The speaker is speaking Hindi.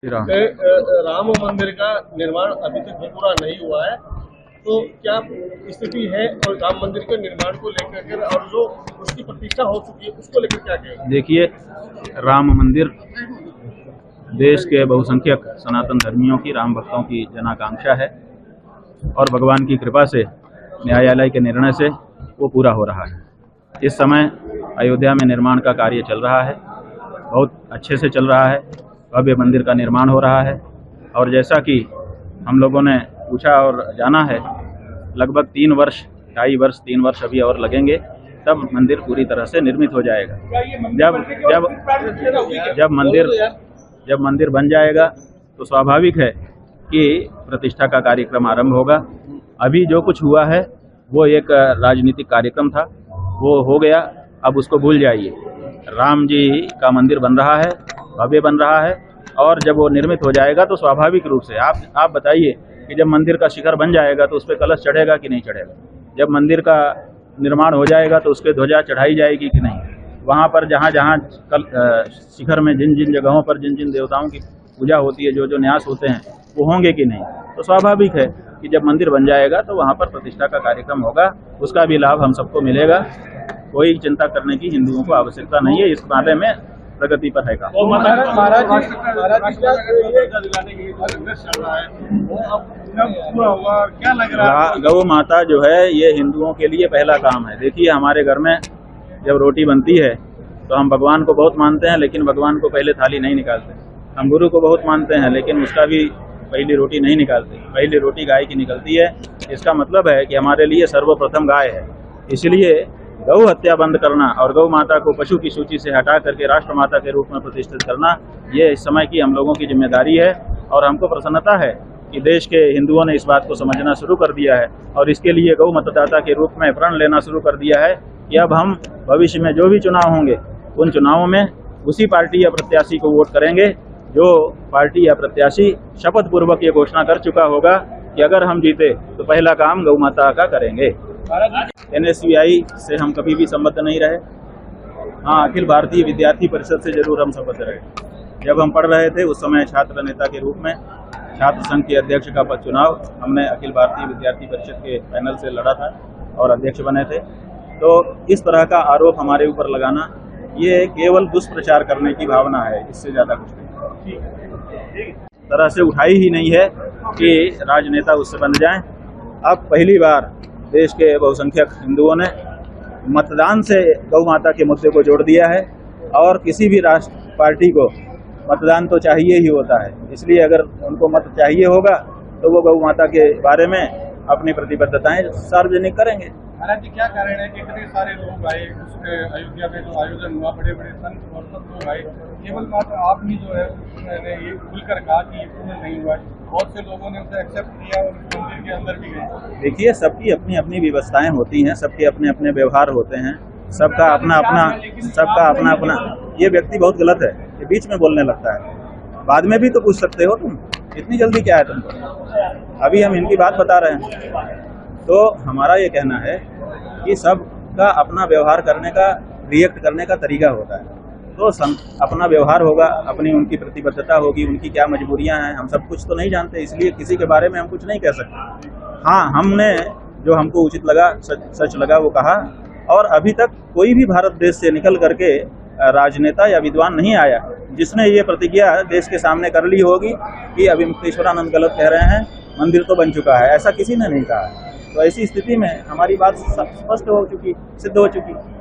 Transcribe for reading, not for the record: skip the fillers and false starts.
राम मंदिर का निर्माण अभी तक पूरा नहीं हुआ है, तो क्या स्थिति है और राम मंदिर के निर्माण को लेकर और जो उसकी प्रतिष्ठा हो चुकी है उसको लेकर क्या कहेंगे? देखिए, राम मंदिर देश के बहुसंख्यक सनातन धर्मियों की, राम भक्तों की जनाकांक्षा है और भगवान की कृपा से, न्यायालय के निर्णय से वो पूरा हो रहा है। इस समय अयोध्या में निर्माण का कार्य चल रहा है, बहुत अच्छे से चल रहा है। भव्य मंदिर का निर्माण हो रहा है और जैसा कि हम लोगों ने पूछा और जाना है, लगभग 3 वर्ष, 2.5 वर्ष, 3 वर्ष अभी और लगेंगे, तब मंदिर पूरी तरह से निर्मित हो जाएगा। जब मंदिर बन जाएगा तो स्वाभाविक है कि प्रतिष्ठा का कार्यक्रम आरंभ होगा। अभी जो कुछ हुआ है वो एक राजनीतिक कार्यक्रम था, वो हो गया, अब उसको भूल जाइए। राम जी का मंदिर बन रहा है, भव्य बन रहा है और जब वो निर्मित हो जाएगा तो स्वाभाविक रूप से आप बताइए कि जब मंदिर का शिखर बन जाएगा तो उस पर कलश चढ़ेगा कि नहीं चढ़ेगा? जब मंदिर का निर्माण हो जाएगा तो उस पर ध्वजा चढ़ाई जाएगी कि नहीं? वहाँ पर जहाँ शिखर में जिन जिन जगहों पर जिन जिन देवताओं की पूजा होती है, जो जो न्यास होते हैं, वो होंगे कि नहीं? तो स्वाभाविक है कि जब मंदिर बन जाएगा तो वहाँ पर प्रतिष्ठा का कार्यक्रम होगा, उसका भी लाभ हम सबको मिलेगा। कोई चिंता करने की हिंदुओं को आवश्यकता नहीं है, इस मामले में प्रगति पर है। गौ माता जो है ये हिंदुओं के लिए पहला काम है। देखिए, हमारे घर में जब रोटी बनती है तो हम भगवान को बहुत मानते हैं, लेकिन भगवान को पहले थाली नहीं निकालते। हम गुरु को बहुत मानते हैं, लेकिन उसका भी पहली रोटी नहीं निकालते। पहली रोटी गाय की निकलती है। इसका मतलब है कि हमारे लिए सर्वप्रथम गाय है। इसलिए गौ हत्या बंद करना और गौ माता को पशु की सूची से हटा करके राष्ट्र माता के रूप में प्रतिष्ठित करना, ये इस समय की हम लोगों की जिम्मेदारी है। और हमको प्रसन्नता है कि देश के हिंदुओं ने इस बात को समझना शुरू कर दिया है और इसके लिए गौ मतदाता के रूप में प्रण लेना शुरू कर दिया है कि अब हम भविष्य में जो भी चुनाव होंगे, उन चुनावों में उसी पार्टी या प्रत्याशी को वोट करेंगे जो पार्टी या प्रत्याशी शपथ पूर्वक ये घोषणा कर चुका होगा कि अगर हम जीते तो पहला काम गौ माता का करेंगे। NSVI से हम कभी भी संबद्ध नहीं रहे। हाँ, अखिल भारतीय विद्यार्थी परिषद से जरूर हम संबद्ध रहे। जब हम पढ़ रहे थे उस समय छात्र नेता के रूप में छात्र संघ के अध्यक्ष का पद चुनाव हमने अखिल भारतीय विद्यार्थी परिषद के पैनल से लड़ा था और अध्यक्ष बने थे। तो इस तरह का आरोप हमारे ऊपर लगाना, ये केवल दुष्प्रचार करने की भावना है, इससे ज्यादा कुछ नहीं। तरह से उठाई ही नहीं है कि राजनेता उससे बन जाएं। अब पहली बार देश के बहुसंख्यक हिंदुओं ने मतदान से गौ माता के मुद्दे को जोड़ दिया है और किसी भी राष्ट्र पार्टी को मतदान तो चाहिए ही होता है। इसलिए अगर उनको मत चाहिए होगा तो वो गौ माता के बारे में अपनी प्रतिबद्धताएं सार्वजनिक करेंगे। महाराज जी, क्या कारण है कि इतने सारे लोग आए उसके अयोध्या में जो आयोजन हुआ, बड़े बड़े संत और सब लोग आए, केवल मात्र आपने जो है उसने ये खुलकर कहा कि ये पूर्ण नहीं हुआ? बहुत से लोगों ने उसे एक्सेप्ट किया और मंदिर के अंदर भी गए। देखिए, सबकी अपनी अपनी व्यवस्थाएं होती हैं, सबके अपने अपने व्यवहार होते हैं, सबका अपना अपना। ये व्यक्ति बहुत गलत है, ये बीच में बोलने लगता है। बाद में भी तो पूछ सकते हो तुम, इतनी जल्दी क्या है तुमको? अभी हम इनकी बात बता रहे हैं। तो हमारा ये कहना है कि सबका अपना व्यवहार करने का, रिएक्ट करने का तरीका होता है। तो अपना व्यवहार होगा, अपनी उनकी प्रतिबद्धता होगी, उनकी क्या मजबूरियां हैं, हम सब कुछ तो नहीं जानते, इसलिए किसी के बारे में हम कुछ नहीं कह सकते। हाँ, हमने जो हमको उचित लगा, सच लगा वो कहा। और अभी तक कोई भी भारत देश से निकल करके राजनेता या विद्वान नहीं आया जिसने ये प्रतिज्ञा देश के सामने कर ली होगी कि अभी मुक्तेश्वरानंद गलत कह रहे हैं, मंदिर तो बन चुका है। ऐसा किसी ने नहीं कहा है। तो ऐसी स्थिति में हमारी बात स्पष्ट हो चुकी, सिद्ध हो चुकी।